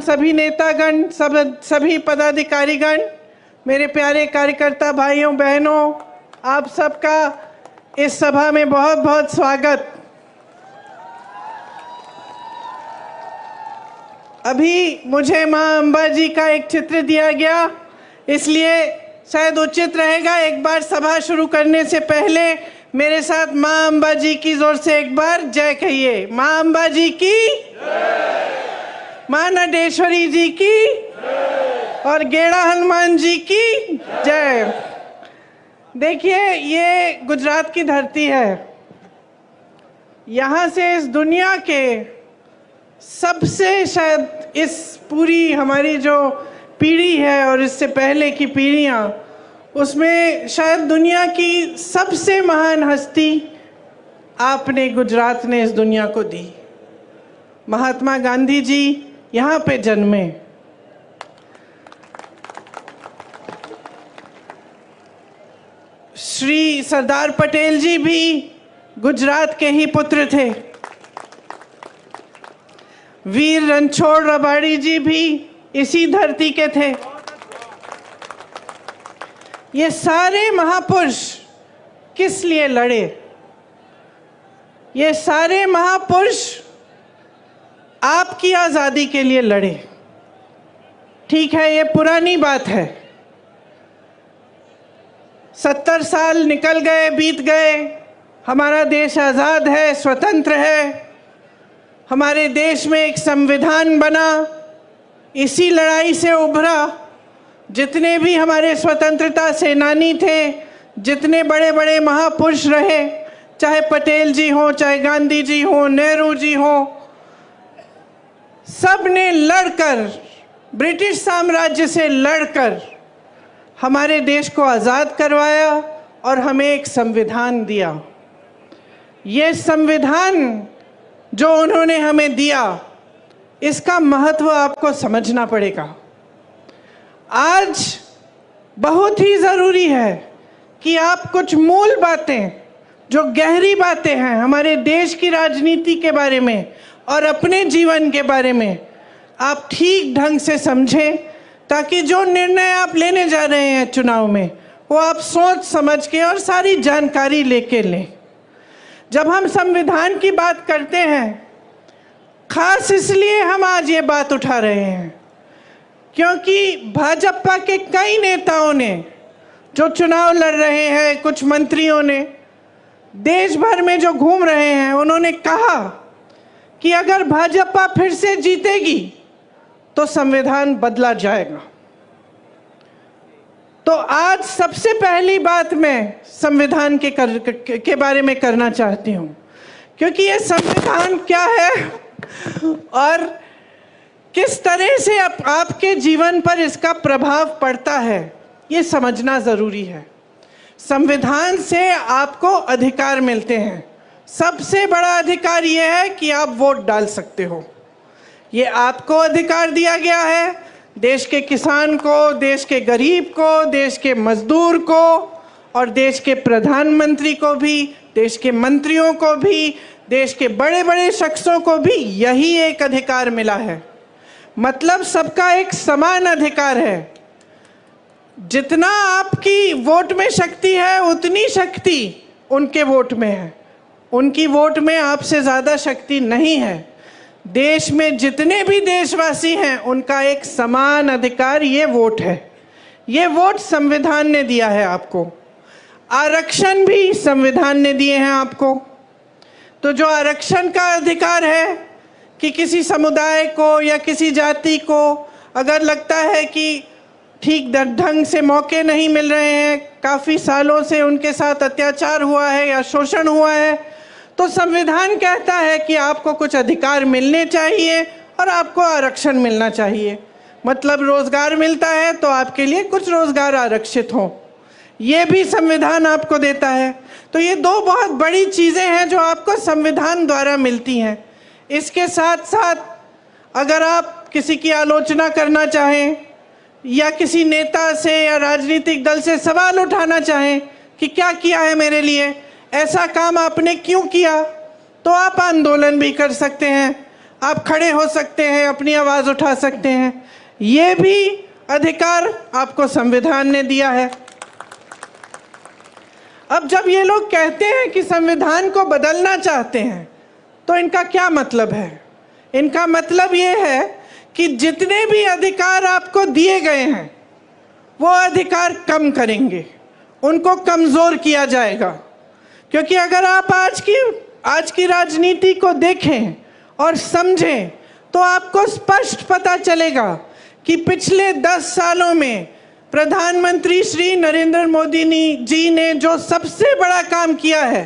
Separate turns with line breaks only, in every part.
सभी नेतागण, सभी पदाधिकारीगण, मेरे प्यारे कार्यकर्ता भाइयों बहनों, आप सबका इस सभा में बहुत बहुत स्वागत। अभी मुझे माँ अम्बा जी का एक चित्र दिया गया, इसलिए शायद उचित रहेगा एक बार सभा शुरू करने से पहले मेरे साथ माँ अम्बा जी की जोर से एक बार जय कहिए। माँ अम्बा जी की जय, माँ नटेश्वरी जी की जय और गेड़ा हनुमान जी की जय। देखिए, ये गुजरात की धरती है। यहाँ से इस दुनिया के सबसे, शायद इस पूरी हमारी जो पीढ़ी है और इससे पहले की पीढ़ियाँ, उसमें शायद दुनिया की सबसे महान हस्ती आपने, गुजरात ने इस दुनिया को दी। महात्मा गांधी जी यहाँ पे जन्मे। श्री सरदार पटेल जी भी गुजरात के ही पुत्र थे। वीर रणछोड़ रबाड़ी जी भी इसी धरती के थे। ये सारे महापुरुष किस लिए लड़े? ये सारे महापुरुष आपकी आज़ादी के लिए लड़े। ठीक है, ये पुरानी बात है। 70 साल निकल गए, बीत गए, हमारा देश आज़ाद है, स्वतंत्र है। हमारे देश में एक संविधान बना, इसी लड़ाई से उभरा। जितने भी हमारे स्वतंत्रता सेनानी थे, जितने बड़े बड़े महापुरुष रहे, चाहे पटेल जी हों, चाहे गांधी जी हों, नेहरू जी हों, सब ने लड़कर, ब्रिटिश साम्राज्य से लड़कर हमारे देश को आज़ाद करवाया और हमें एक संविधान दिया। ये संविधान जो उन्होंने हमें दिया, इसका महत्व आपको समझना पड़ेगा। आज बहुत ही ज़रूरी है कि आप कुछ मूल बातें, जो गहरी बातें हैं हमारे देश की राजनीति के बारे में और अपने जीवन के बारे में, आप ठीक ढंग से समझें, ताकि जो निर्णय आप लेने जा रहे हैं चुनाव में, वो आप सोच समझ के और सारी जानकारी लेके लें। जब हम संविधान की बात करते हैं, खास इसलिए हम आज ये बात उठा रहे हैं क्योंकि भाजपा के कई नेताओं ने, जो चुनाव लड़ रहे हैं, कुछ मंत्रियों ने, देश भर में जो घूम रहे हैं, उन्होंने कहा कि अगर भाजपा फिर से जीतेगी तो संविधान बदला जाएगा। तो आज सबसे पहली बात मैं संविधान के बारे में करना चाहती हूँ, क्योंकि ये संविधान क्या है और किस तरह से आपके जीवन पर इसका प्रभाव पड़ता है, ये समझना ज़रूरी है। संविधान से आपको अधिकार मिलते हैं। सबसे बड़ा अधिकार ये है कि आप वोट डाल सकते हो। ये आपको अधिकार दिया गया है, देश के किसान को, देश के गरीब को, देश के मजदूर को और देश के प्रधानमंत्री को भी, देश के मंत्रियों को भी, देश के बड़े बड़े शख्सों को भी यही एक अधिकार मिला है। मतलब सबका एक समान अधिकार है। जितना आपकी वोट में शक्ति है, उतनी शक्ति उनके वोट में है। उनकी वोट में आपसे ज़्यादा शक्ति नहीं है। देश में जितने भी देशवासी हैं, उनका एक समान अधिकार ये वोट है। ये वोट संविधान ने दिया है आपको। आरक्षण भी संविधान ने दिए हैं आपको। तो जो आरक्षण का अधिकार है कि किसी समुदाय को या किसी जाति को अगर लगता है कि ठीक ढंग से मौके नहीं मिल रहे हैं, काफ़ी सालों से उनके साथ अत्याचार हुआ है या शोषण हुआ है, तो संविधान कहता है कि आपको कुछ अधिकार मिलने चाहिए और आपको आरक्षण मिलना चाहिए। मतलब रोज़गार मिलता है तो आपके लिए कुछ रोज़गार आरक्षित हो, ये भी संविधान आपको देता है। तो ये दो बहुत बड़ी चीज़ें हैं जो आपको संविधान द्वारा मिलती हैं। इसके साथ साथ अगर आप किसी की आलोचना करना चाहें या किसी नेता से या राजनीतिक दल से सवाल उठाना चाहें कि क्या किया है मेरे लिए, ऐसा काम आपने क्यों किया, तो आप आंदोलन भी कर सकते हैं। आप खड़े हो सकते हैं, अपनी आवाज़ उठा सकते हैं। ये भी अधिकार आपको संविधान ने दिया है। अब जब ये लोग कहते हैं कि संविधान को बदलना चाहते हैं, तो इनका क्या मतलब है? इनका मतलब ये है कि जितने भी अधिकार आपको दिए गए हैं वो अधिकार कम करेंगे, उनको कमज़ोर किया जाएगा। क्योंकि अगर आप आज की राजनीति को देखें और समझें तो आपको स्पष्ट पता चलेगा कि पिछले 10 सालों में प्रधानमंत्री श्री नरेंद्र मोदी जी ने जो सबसे बड़ा काम किया है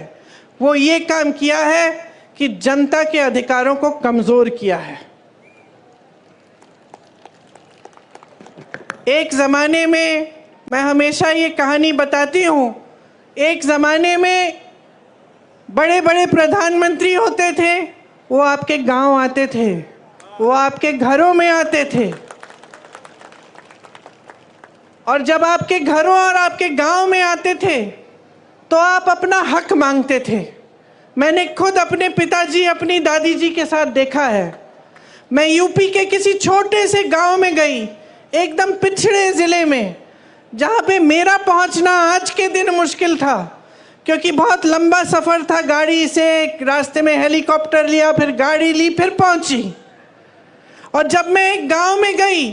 वो ये काम किया है कि जनता के अधिकारों को कमज़ोर किया है। एक ज़माने में, मैं हमेशा ये कहानी बताती हूँ, एक ज़माने में बड़े बड़े प्रधानमंत्री होते थे, वो आपके गांव आते थे, वो आपके घरों में आते थे, और जब आपके घरों और आपके गांव में आते थे तो आप अपना हक मांगते थे। मैंने खुद अपने पिताजी, अपनी दादी जी के साथ देखा है। मैं यूपी के किसी छोटे से गांव में गई, एकदम पिछड़े ज़िले में, जहाँ पे मेरा पहुँचना आज के दिन मुश्किल था, क्योंकि बहुत लंबा सफ़र था गाड़ी से। रास्ते में हेलीकॉप्टर लिया, फिर गाड़ी ली, फिर पहुँची। और जब मैं एक गांव में गई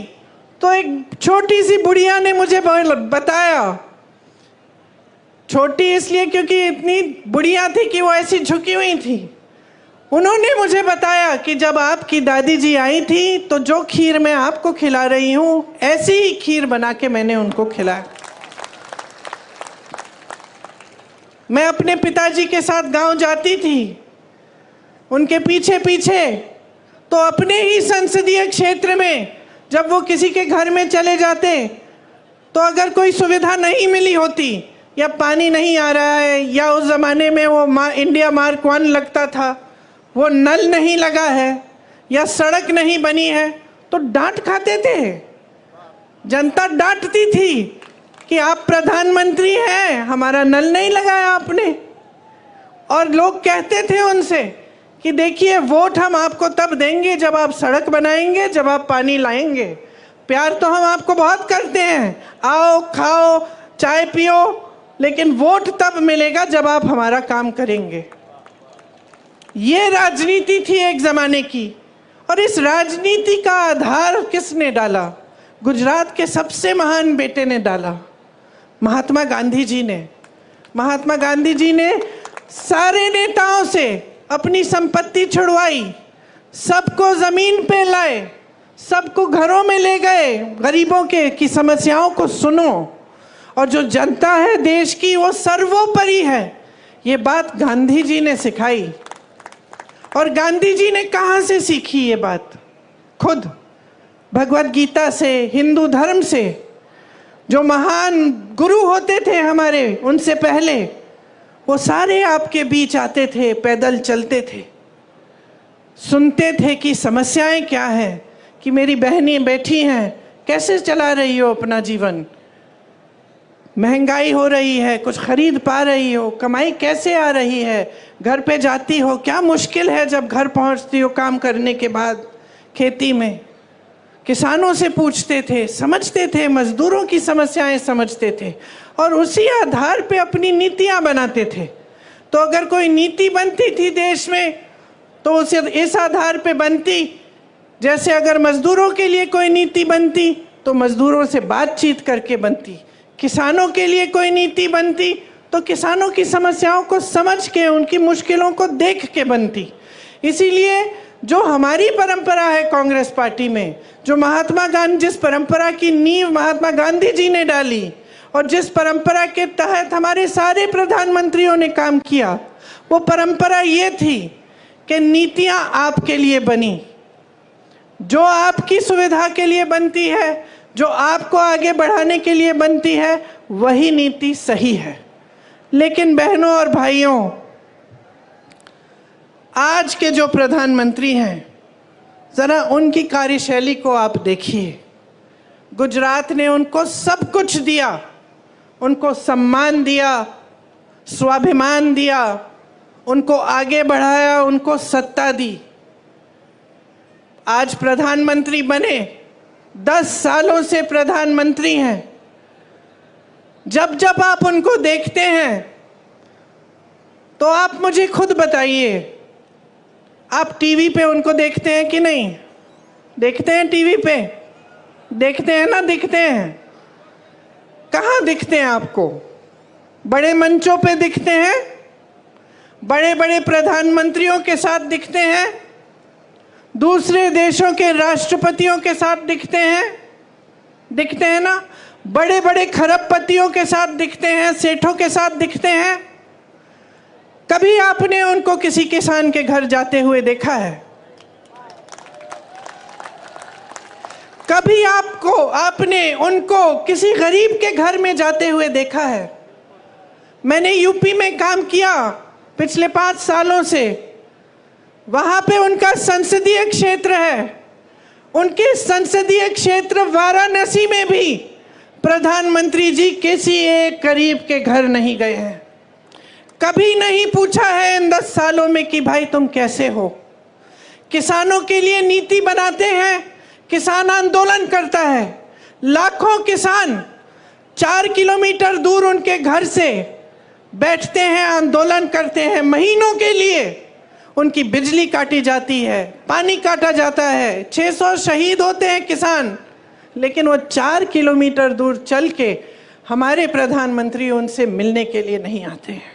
तो एक छोटी सी बुढ़िया ने मुझे बताया, छोटी इसलिए क्योंकि इतनी बुढ़िया थी कि वो ऐसी झुकी हुई थी। उन्होंने मुझे बताया कि जब आपकी दादी जी आई थी तो जो खीर मैं आपको खिला रही हूँ, ऐसी ही खीर बना के मैंने उनको खिलाया। मैं अपने पिताजी के साथ गांव जाती थी, उनके पीछे पीछे, तो अपने ही संसदीय क्षेत्र में जब वो किसी के घर में चले जाते तो अगर कोई सुविधा नहीं मिली होती, या पानी नहीं आ रहा है, या उस ज़माने में वो इंडिया मार्क 1 लगता था, वो नल नहीं लगा है, या सड़क नहीं बनी है, तो डांट खाते थे। जनता डांटती थी कि आप प्रधानमंत्री हैं, हमारा नल नहीं लगाया आपने। और लोग कहते थे उनसे कि देखिए, वोट हम आपको तब देंगे जब आप सड़क बनाएंगे, जब आप पानी लाएंगे। प्यार तो हम आपको बहुत करते हैं, आओ खाओ चाय पियो, लेकिन वोट तब मिलेगा जब आप हमारा काम करेंगे। ये राजनीति थी एक ज़माने की। और इस राजनीति का आधार किसने डाला? गुजरात के सबसे महान बेटे ने डाला, महात्मा गांधी जी ने। महात्मा गांधी जी ने सारे नेताओं से अपनी संपत्ति छुड़वाई, सबको ज़मीन पे लाए, सबको घरों में ले गए, गरीबों के की समस्याओं को सुनो, और जो जनता है देश की वो सर्वोपरि है। ये बात गांधी जी ने सिखाई। और गांधी जी ने कहाँ से सीखी ये बात? खुद भगवत गीता से, हिंदू धर्म से। जो महान गुरु होते थे हमारे, उनसे पहले वो सारे आपके बीच आते थे, पैदल चलते थे, सुनते थे कि समस्याएं क्या हैं, कि मेरी बहनें बैठी हैं, कैसे चला रही हो अपना जीवन, महंगाई हो रही है, कुछ खरीद पा रही हो, कमाई कैसे आ रही है, घर पे जाती हो, क्या मुश्किल है जब घर पहुंचती हो काम करने के बाद खेती में। किसानों से पूछते थे, समझते थे, मजदूरों की समस्याएं समझते थे, और उसी आधार पे अपनी नीतियां बनाते थे। तो अगर कोई नीति बनती थी देश में तो उसे इस आधार पे बनती, जैसे अगर मजदूरों के लिए कोई नीति बनती तो मजदूरों से बातचीत करके बनती, किसानों के लिए कोई नीति बनती तो किसानों की समस्याओं को समझ के, उनकी मुश्किलों को देख के बनती। इसीलिए जो हमारी परंपरा है कांग्रेस पार्टी में, जो महात्मा गांधी, जिस परंपरा की नींव महात्मा गांधी जी ने डाली और जिस परंपरा के तहत हमारे सारे प्रधानमंत्रियों ने काम किया, वो परंपरा ये थी कि नीतियां आपके लिए बनी, जो आपकी सुविधा के लिए बनती है, जो आपको आगे बढ़ाने के लिए बनती है, वही नीति सही है। लेकिन बहनों और भाइयों, आज के जो प्रधानमंत्री हैं, ज़रा उनकी कार्यशैली को आप देखिए। गुजरात ने उनको सब कुछ दिया, उनको सम्मान दिया, स्वाभिमान दिया, उनको आगे बढ़ाया, उनको सत्ता दी। आज प्रधानमंत्री बने, 10 सालों से प्रधानमंत्री हैं। जब जब आप उनको देखते हैं तो आप मुझे खुद बताइए, आप टीवी पे उनको देखते हैं कि नहीं? देखते हैं टीवी पे? देखते हैं ना? दिखते हैं? कहाँ दिखते हैं आपको? बड़े मंचों पे दिखते हैं, बड़े बड़े प्रधानमंत्रियों के साथ दिखते हैं, दूसरे देशों के राष्ट्रपतियों के साथ दिखते हैं ना? बड़े बड़े खरबपतियों के साथ दिखते हैं, सेठों के साथ दिखते हैं। कभी आपने उनको किसी किसान के घर जाते हुए देखा है? कभी आपने उनको किसी गरीब के घर में जाते हुए देखा है? मैंने यूपी में काम किया पिछले 5 सालों से। वहां पे उनका संसदीय क्षेत्र है। उनके संसदीय क्षेत्र वाराणसी में भी प्रधानमंत्री जी किसी एक गरीब के घर नहीं गए हैं। कभी नहीं पूछा है इन 10 सालों में कि भाई तुम कैसे हो। किसानों के लिए नीति बनाते हैं, किसान आंदोलन करता है। लाखों किसान 4 किलोमीटर दूर उनके घर से बैठते हैं, आंदोलन करते हैं। महीनों के लिए उनकी बिजली काटी जाती है, पानी काटा जाता है, 600 शहीद होते हैं किसान, लेकिन वो 4 किलोमीटर दूर चल के हमारे प्रधानमंत्री उनसे मिलने के लिए नहीं आते हैं।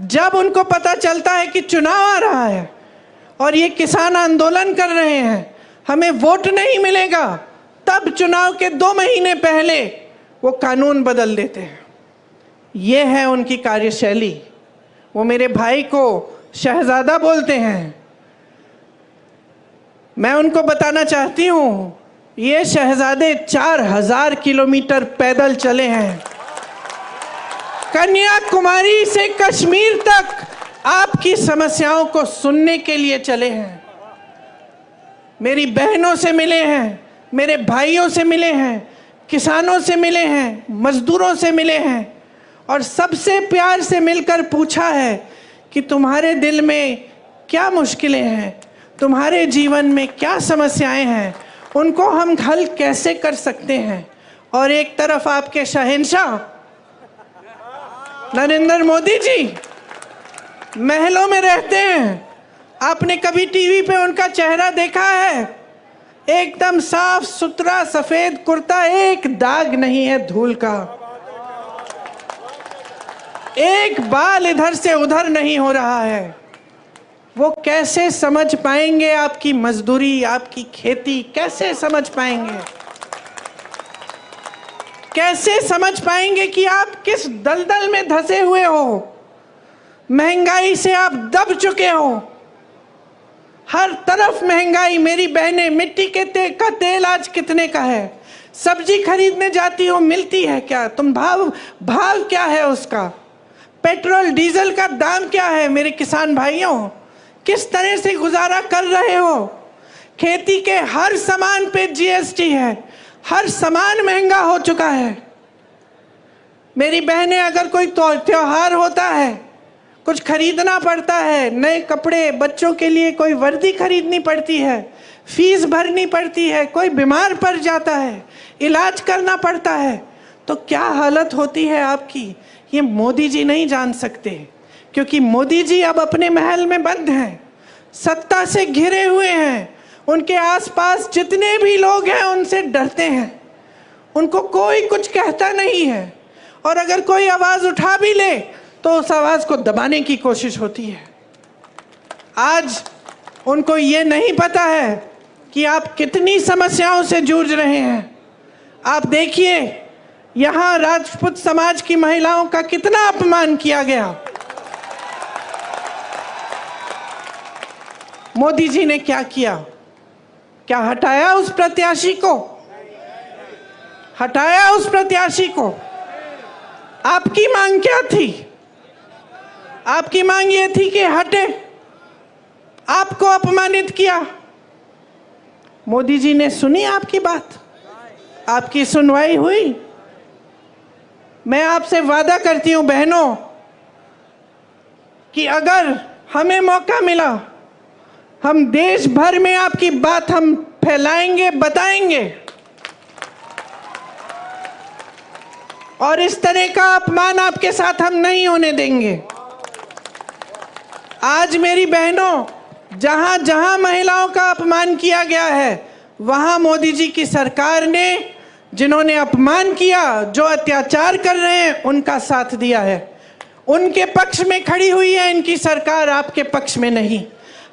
जब उनको पता चलता है कि चुनाव आ रहा है और ये किसान आंदोलन कर रहे हैं, हमें वोट नहीं मिलेगा, तब चुनाव के 2 महीने पहले वो कानून बदल देते हैं। ये है उनकी कार्यशैली। वो मेरे भाई को शहजादा बोलते हैं। मैं उनको बताना चाहती हूँ, ये शहजादे 4000 किलोमीटर पैदल चले हैं। कन्याकुमारी से कश्मीर तक आपकी समस्याओं को सुनने के लिए चले हैं। मेरी बहनों से मिले हैं, मेरे भाइयों से मिले हैं, किसानों से मिले हैं, मजदूरों से मिले हैं और सबसे प्यार से मिलकर पूछा है कि तुम्हारे दिल में क्या मुश्किलें हैं, तुम्हारे जीवन में क्या समस्याएं हैं, उनको हम हल कैसे कर सकते हैं। और एक तरफ आपके शहंशाह नरेंद्र मोदी जी महलों में रहते हैं। आपने कभी टीवी पे उनका चेहरा देखा है? एकदम साफ सुथरा सफेद कुर्ता, एक दाग नहीं है धूल का, एक बाल इधर से उधर नहीं हो रहा है। वो कैसे समझ पाएंगे आपकी मजदूरी, आपकी खेती? कैसे समझ पाएंगे? कैसे समझ पाएंगे कि आप किस दलदल में धंसे हुए हो? महंगाई से आप दब चुके हो। हर तरफ महंगाई। मेरी बहनें, मिट्टी के का तेल आज कितने का है? सब्जी खरीदने जाती हो, मिलती है क्या? तुम भाव क्या है उसका? पेट्रोल डीजल का दाम क्या है? मेरे किसान भाइयों, किस तरह से गुजारा कर रहे हो? खेती के हर सामान पे जीएसटी है, हर सामान महंगा हो चुका है। मेरी बहनें, अगर कोई त्योहार होता है, कुछ खरीदना पड़ता है, नए कपड़े, बच्चों के लिए कोई वर्दी खरीदनी पड़ती है, फीस भरनी पड़ती है, कोई बीमार पड़ जाता है, इलाज करना पड़ता है, तो क्या हालत होती है आपकी? ये मोदी जी नहीं जान सकते, क्योंकि मोदी जी अब अपने महल में बंद हैं, सत्ता से घिरे हुए हैं। उनके आसपास जितने भी लोग हैं उनसे डरते हैं, उनको कोई कुछ कहता नहीं है, और अगर कोई आवाज़ उठा भी ले तो उस आवाज़ को दबाने की कोशिश होती है। आज उनको ये नहीं पता है कि आप कितनी समस्याओं से जूझ रहे हैं। आप देखिए, यहाँ राजपूत समाज की महिलाओं का कितना अपमान किया गया। मोदी जी ने क्या किया? क्या हटाया उस प्रत्याशी को? हटाया उस प्रत्याशी को? आपकी मांग क्या थी? आपकी मांग ये थी कि हटे। आपको अपमानित किया। मोदी जी ने सुनी आपकी बात? आपकी सुनवाई हुई? मैं आपसे वादा करती हूं बहनों कि अगर हमें मौका मिला, हम देश भर में आपकी बात हम फैलाएंगे, बताएंगे। और इस तरह का अपमान आपके साथ हम नहीं होने देंगे। आज मेरी बहनों, जहां जहां महिलाओं का अपमान किया गया है, वहां मोदी जी की सरकार ने जिन्होंने अपमान किया, जो अत्याचार कर रहे हैं, उनका साथ दिया है, उनके पक्ष में खड़ी हुई है इनकी सरकार, आपके पक्ष में नहीं।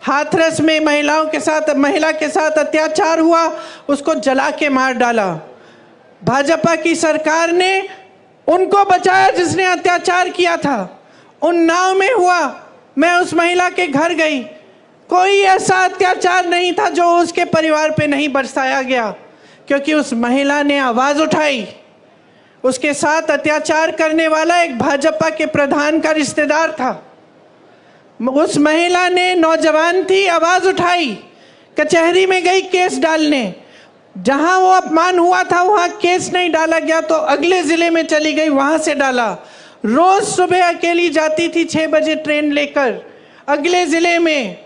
हाथरस में महिला के साथ अत्याचार हुआ, उसको जला के मार डाला। भाजपा की सरकार ने उनको बचाया जिसने अत्याचार किया था। उन्नाव में हुआ, मैं उस महिला के घर गई, कोई ऐसा अत्याचार नहीं था जो उसके परिवार पे नहीं बरसाया गया, क्योंकि उस महिला ने आवाज उठाई। उसके साथ अत्याचार करने वाला एक भाजपा के प्रधान का रिश्तेदार था। उस महिला ने, नौजवान थी, आवाज उठाई, कचहरी में गई केस डालने। जहां वो अपमान हुआ था वहां केस नहीं डाला गया तो अगले जिले में चली गई, वहां से डाला। रोज सुबह अकेली जाती थी 6 बजे ट्रेन लेकर अगले जिले में,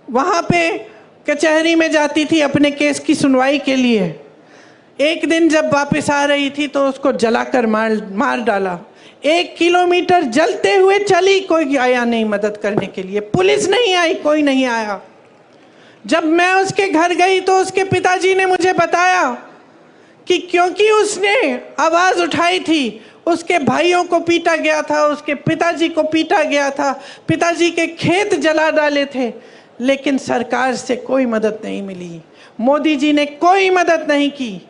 वहां पे कचहरी में जाती थी अपने केस की सुनवाई के लिए। एक दिन जब वापस आ रही थी तो उसको जलाकर मार डाला। 1 किलोमीटर जलते हुए चली, कोई आया नहीं मदद करने के लिए, पुलिस नहीं आई, कोई नहीं आया। जब मैं उसके घर गई तो उसके पिताजी ने मुझे बताया कि क्योंकि उसने आवाज उठाई थी, उसके भाइयों को पीटा गया था, उसके पिताजी को पीटा गया था, पिताजी के खेत जला डाले थे, लेकिन सरकार से कोई मदद नहीं मिली। मोदी जी ने कोई मदद नहीं की।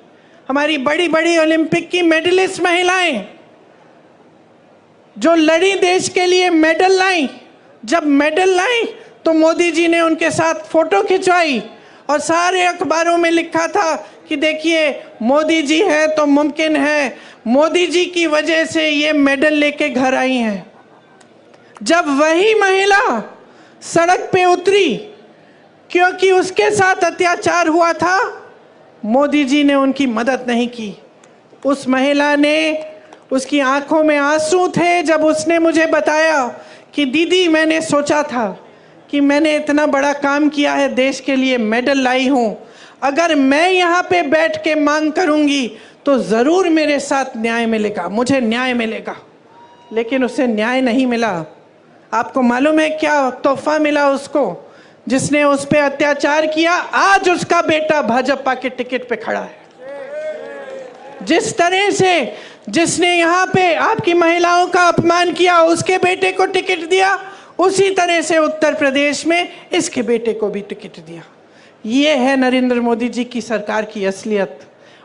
हमारी बड़ी बड़ी ओलंपिक की मेडलिस्ट महिलाएं जो लड़ी, देश के लिए मेडल लाई, जब मेडल लाई तो मोदी जी ने उनके साथ फोटो खिंचवाई और सारे अखबारों में लिखा था कि देखिए मोदी जी हैं तो मुमकिन है, मोदी जी की वजह से ये मेडल लेके घर आई हैं। जब वही महिला सड़क पे उतरी क्योंकि उसके साथ अत्याचार हुआ था, मोदी जी ने उनकी मदद नहीं की। उस महिला ने, उसकी आंखों में आंसू थे जब उसने मुझे बताया कि दीदी, मैंने सोचा था कि मैंने इतना बड़ा काम किया है, देश के लिए मेडल लाई हूँ, अगर मैं यहाँ पे बैठ के मांग करूँगी तो ज़रूर मेरे साथ न्याय मिलेगा, मुझे न्याय मिलेगा। लेकिन उसे न्याय नहीं मिला। आपको मालूम है क्या तोहफा मिला उसको, जिसने उस पर अत्याचार किया? आज उसका बेटा भाजपा के टिकट पे खड़ा है। जिस तरह से जिसने यहाँ पे आपकी महिलाओं का अपमान किया, उसके बेटे को टिकट दिया, उसी तरह से उत्तर प्रदेश में इसके बेटे को भी टिकट दिया। ये है नरेंद्र मोदी जी की सरकार की असलियत।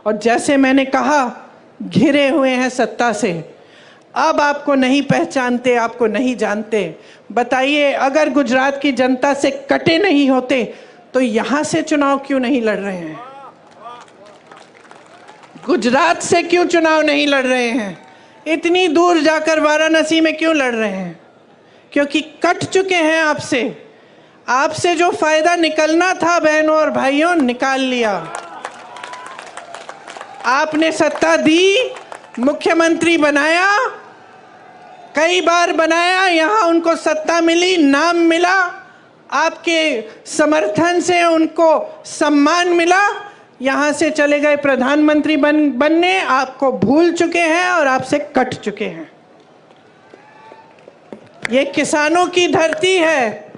और जैसे मैंने कहा, घिरे हुए हैं सत्ता से, अब आपको नहीं पहचानते, आपको नहीं जानते। बताइए, अगर गुजरात की जनता से कटे नहीं होते तो यहाँ से चुनाव क्यों नहीं लड़ रहे हैं? गुजरात से क्यों चुनाव नहीं लड़ रहे हैं? इतनी दूर जाकर वाराणसी में क्यों लड़ रहे हैं? क्योंकि कट चुके हैं आपसे। आपसे जो फायदा निकलना था बहनों और भाइयों, निकाल लिया। आपने सत्ता दी, मुख्यमंत्री बनाया, कई बार बनाया, यहाँ उनको सत्ता मिली, नाम मिला, आपके समर्थन से उनको सम्मान मिला, यहाँ से चले गए प्रधानमंत्री बनने, आपको भूल चुके हैं और आपसे कट चुके हैं। ये किसानों की धरती है,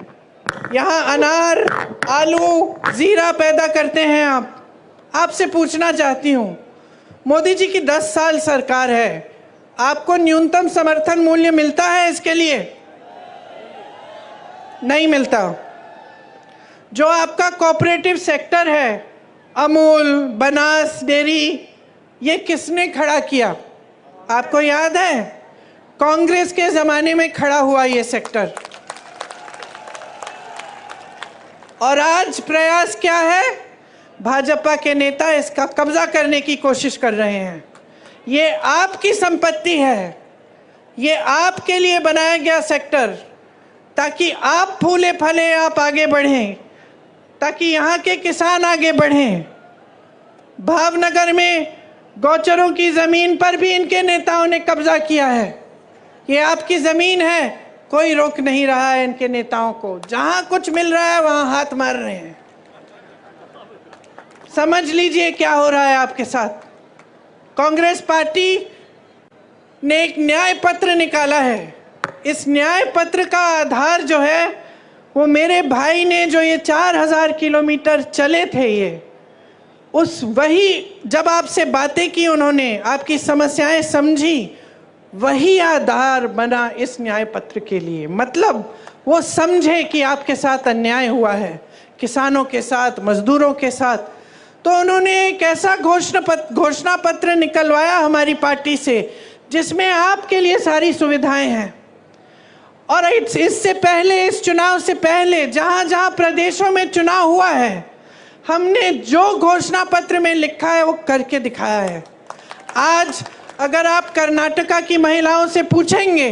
यहाँ अनार, आलू, जीरा पैदा करते हैं आप। आपसे पूछना चाहती हूँ, मोदी जी की 10 साल सरकार है, आपको न्यूनतम समर्थन मूल्य मिलता है इसके लिए? नहीं मिलता। जो आपका कोऑपरेटिव सेक्टर है, अमूल, बनास डेयरी, ये किसने खड़ा किया? आपको याद है? कांग्रेस के ज़माने में खड़ा हुआ ये सेक्टर। और आज प्रयास क्या है? भाजपा के नेता इसका कब्जा करने की कोशिश कर रहे हैं। ये आपकी संपत्ति है, ये आपके लिए बनाया गया सेक्टर, ताकि आप फूले फले, आप आगे बढ़ें, ताकि यहाँ के किसान आगे बढ़ें। भावनगर में गौचरों की ज़मीन पर भी इनके नेताओं ने कब्जा किया है। ये आपकी ज़मीन है, कोई रोक नहीं रहा है इनके नेताओं को। जहां कुछ मिल रहा है वहां हाथ मार रहे हैं। समझ लीजिए क्या हो रहा है आपके साथ। कांग्रेस पार्टी ने एक न्याय पत्र निकाला है। इस न्याय पत्र का आधार जो है वो मेरे भाई ने जो ये 4000 किलोमीटर चले थे, ये उस वही जब आपसे बातें की उन्होंने, आपकी समस्याएं समझी, वही आधार बना इस न्याय पत्र के लिए। मतलब वो समझे कि आपके साथ अन्याय हुआ है, किसानों के साथ, मजदूरों के साथ। तो उन्होंने एक ऐसा घोषणा पत्र निकलवाया हमारी पार्टी से जिसमें आपके लिए सारी सुविधाएं हैं। और इससे पहले, इस चुनाव से पहले, जहां जहां प्रदेशों में चुनाव हुआ है, हमने जो घोषणा पत्र में लिखा है वो करके दिखाया है। आज अगर आप कर्नाटका की महिलाओं से पूछेंगे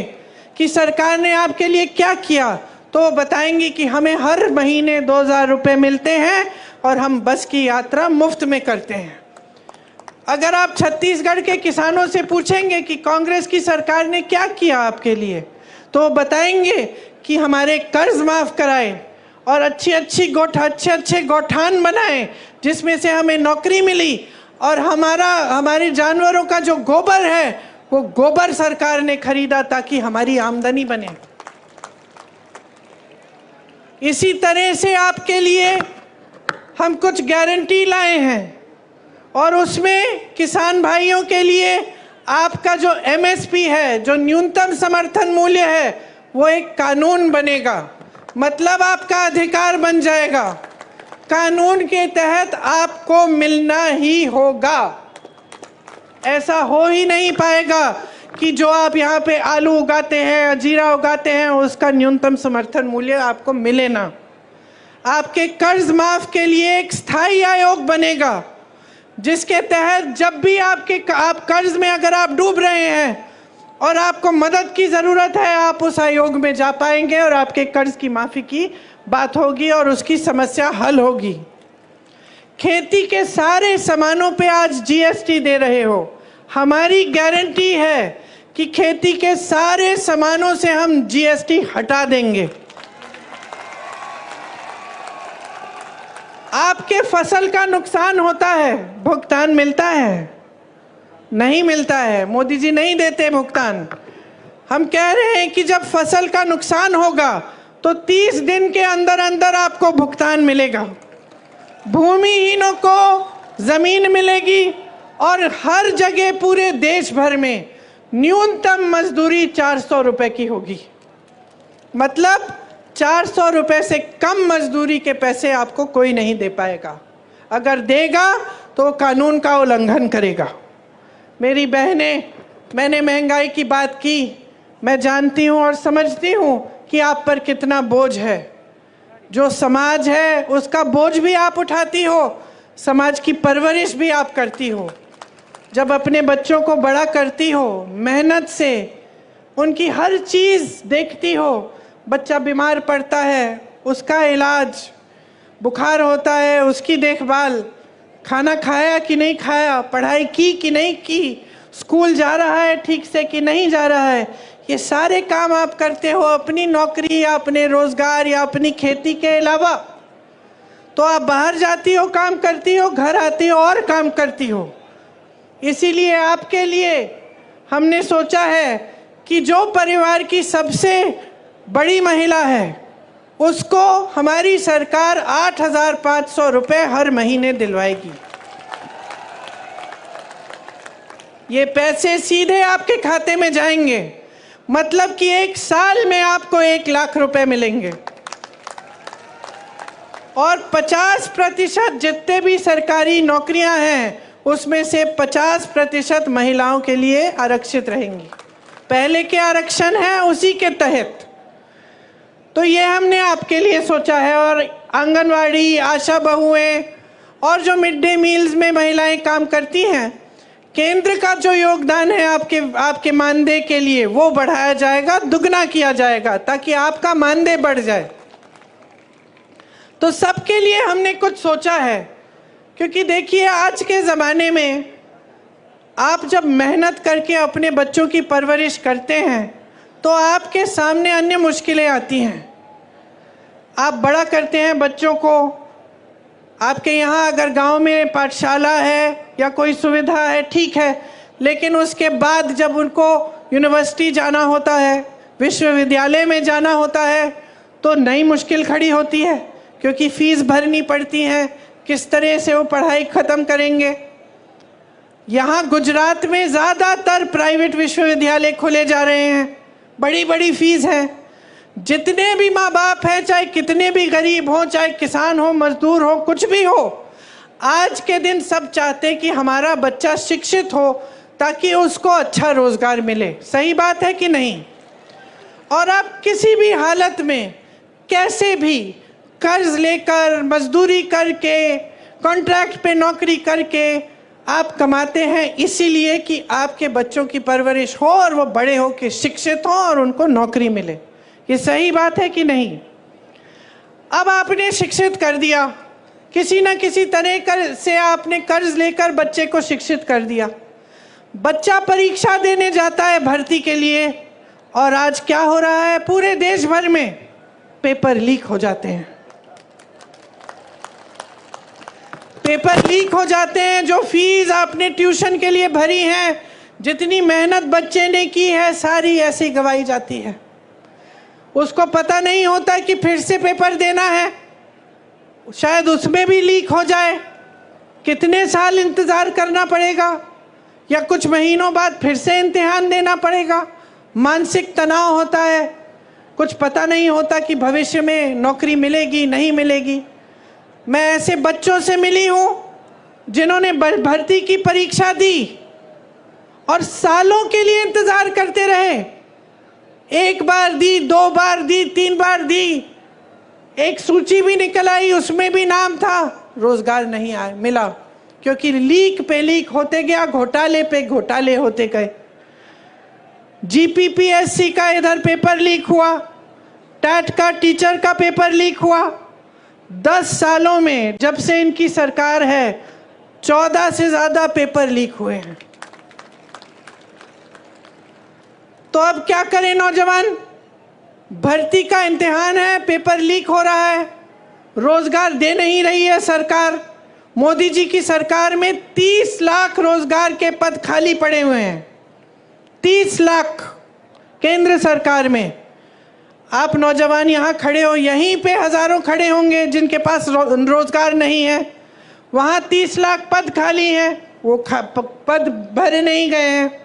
कि सरकार ने आपके लिए क्या किया, तो वो बताएंगी कि हमें हर महीने 2000 रुपये मिलते हैं और हम बस की यात्रा मुफ्त में करते हैं। अगर आप छत्तीसगढ़ के किसानों से पूछेंगे कि कांग्रेस की सरकार ने क्या किया आपके लिए, तो वो बताएंगे कि हमारे कर्ज माफ कराए और अच्छे गौठान बनाए जिसमें से हमें नौकरी मिली, और हमारे जानवरों का जो गोबर है वो गोबर सरकार ने खरीदा ताकि हमारी आमदनी बने। इसी तरह से आपके लिए हम कुछ गारंटी लाए हैं और उसमें किसान भाइयों के लिए आपका जो MSP है, जो न्यूनतम समर्थन मूल्य है, वो एक कानून बनेगा। मतलब आपका अधिकार बन जाएगा। कानून के तहत आपको मिलना ही होगा। ऐसा हो ही नहीं पाएगा कि जो आप यहाँ पे आलू उगाते हैं, जीरा उगाते हैं, उसका न्यूनतम समर्थन मूल्य आपको मिले ना। आपके कर्ज माफ के लिए एक स्थायी आयोग बनेगा जिसके तहत जब भी आप कर्ज में अगर आप डूब रहे हैं और आपको मदद की ज़रूरत है, आप उस आयोग में जा पाएंगे और आपके कर्ज की माफ़ी की बात होगी और उसकी समस्या हल होगी। खेती के सारे सामानों पे आज GST दे रहे हो। हमारी गारंटी है कि खेती के सारे सामानों से हम GST हटा देंगे। आपके फसल का नुकसान होता है, भुगतान मिलता है? नहीं मिलता है। मोदी जी नहीं देते भुगतान। हम कह रहे हैं कि जब फसल का नुकसान होगा तो 30 दिन के अंदर अंदर आपको भुगतान मिलेगा। भूमिहीनों को जमीन मिलेगी और हर जगह पूरे देश भर में न्यूनतम मजदूरी 400 रुपए की होगी। मतलब 400 रुपए से कम मजदूरी के पैसे आपको कोई नहीं दे पाएगा। अगर देगा तो कानून का उल्लंघन करेगा। मेरी बहनें, मैंने महंगाई की बात की। मैं जानती हूँ और समझती हूँ कि आप पर कितना बोझ है। जो समाज है उसका बोझ भी आप उठाती हो, समाज की परवरिश भी आप करती हो। जब अपने बच्चों को बड़ा करती हो, मेहनत से उनकी हर चीज़ देखती हो, बच्चा बीमार पड़ता है उसका इलाज, बुखार होता है उसकी देखभाल, खाना खाया कि नहीं खाया, पढ़ाई की कि नहीं की, स्कूल जा रहा है ठीक से कि नहीं जा रहा है, ये सारे काम आप करते हो अपनी नौकरी या अपने रोजगार या अपनी खेती के अलावा। तो आप बाहर जाती हो, काम करती हो, घर आती हो और काम करती हो। इसीलिए आपके लिए हमने सोचा है कि जो परिवार की सबसे बड़ी महिला है उसको हमारी सरकार 8,500 रुपये हर महीने दिलवाएगी। ये पैसे सीधे आपके खाते में जाएंगे। मतलब कि 1 साल में आपको 1 लाख रुपए मिलेंगे और 50% जितने भी सरकारी नौकरियां हैं उसमें से 50% महिलाओं के लिए आरक्षित रहेंगी। पहले के आरक्षण है उसी के तहत। तो ये हमने आपके लिए सोचा है। और आंगनवाड़ी, आशा बहुएं और जो मिड डे मील्स में महिलाएं काम करती हैं, केंद्र का जो योगदान है आपके मानदेय के लिए वो बढ़ाया जाएगा, दुगना किया जाएगा ताकि आपका मानदेय बढ़ जाए। तो सबके लिए हमने कुछ सोचा है, क्योंकि देखिए आज के ज़माने में आप जब मेहनत करके अपने बच्चों की परवरिश करते हैं तो आपके सामने अन्य मुश्किलें आती हैं। आप बड़ा करते हैं बच्चों को, आपके यहाँ अगर गांव में पाठशाला है या कोई सुविधा है ठीक है, लेकिन उसके बाद जब उनको यूनिवर्सिटी जाना होता है, विश्वविद्यालय में जाना होता है, तो नई मुश्किल खड़ी होती है, क्योंकि फीस भरनी पड़ती है। किस तरह से वो पढ़ाई ख़त्म करेंगे। यहाँ गुजरात में ज़्यादातर प्राइवेट विश्वविद्यालय खुले जा रहे हैं, बड़ी बड़ी फीस है। जितने भी माँ बाप हैं, चाहे कितने भी गरीब हों, चाहे किसान हो, मजदूर हो, कुछ भी हो, आज के दिन सब चाहते हैं कि हमारा बच्चा शिक्षित हो ताकि उसको अच्छा रोज़गार मिले। सही बात है कि नहीं? और आप किसी भी हालत में कैसे भी कर्ज लेकर, मजदूरी करके, कॉन्ट्रैक्ट पे नौकरी करके आप कमाते हैं, इसीलिए कि आपके बच्चों की परवरिश हो और वो बड़े हो के शिक्षित हों और उनको नौकरी मिले। ये सही बात है कि नहीं? अब आपने शिक्षित कर दिया, किसी न किसी तरह से आपने कर्ज लेकर बच्चे को शिक्षित कर दिया। बच्चा परीक्षा देने जाता है भर्ती के लिए, और आज क्या हो रहा है, पूरे देश भर में पेपर लीक हो जाते हैं। पेपर लीक हो जाते हैं। जो फीस आपने ट्यूशन के लिए भरी है, जितनी मेहनत बच्चे ने की है, सारी ऐसे ही गवाई जाती है। उसको पता नहीं होता कि फिर से पेपर देना है, शायद उसमें भी लीक हो जाए। कितने साल इंतज़ार करना पड़ेगा, या कुछ महीनों बाद फिर से इम्तिहान देना पड़ेगा। मानसिक तनाव होता है, कुछ पता नहीं होता कि भविष्य में नौकरी मिलेगी नहीं मिलेगी। मैं ऐसे बच्चों से मिली हूँ जिन्होंने भर्ती की परीक्षा दी और सालों के लिए इंतज़ार करते रहे। एक बार दी, 2 बार दी, 3 बार दी, एक सूची भी निकल आई, उसमें भी नाम था, रोज़गार नहीं आया मिला, क्योंकि लीक पे लीक होते गया, घोटाले पे घोटाले होते गए। जीपीपीएससी का इधर पेपर लीक हुआ, टैट का टीचर का पेपर लीक हुआ। 10 सालों में जब से इनकी सरकार है, 14 से ज़्यादा पेपर लीक हुए हैं। तो अब क्या करें नौजवान? भर्ती का इम्तिहान है, पेपर लीक हो रहा है, रोजगार दे नहीं रही है सरकार। मोदी जी की सरकार में 30 लाख रोजगार के पद खाली पड़े हुए हैं, 30 लाख केंद्र सरकार में। आप नौजवान यहाँ खड़े हो, यहीं पे हजारों खड़े होंगे जिनके पास रोजगार नहीं है। वहाँ 30 लाख पद खाली हैं, वो पद भरे नहीं गए हैं।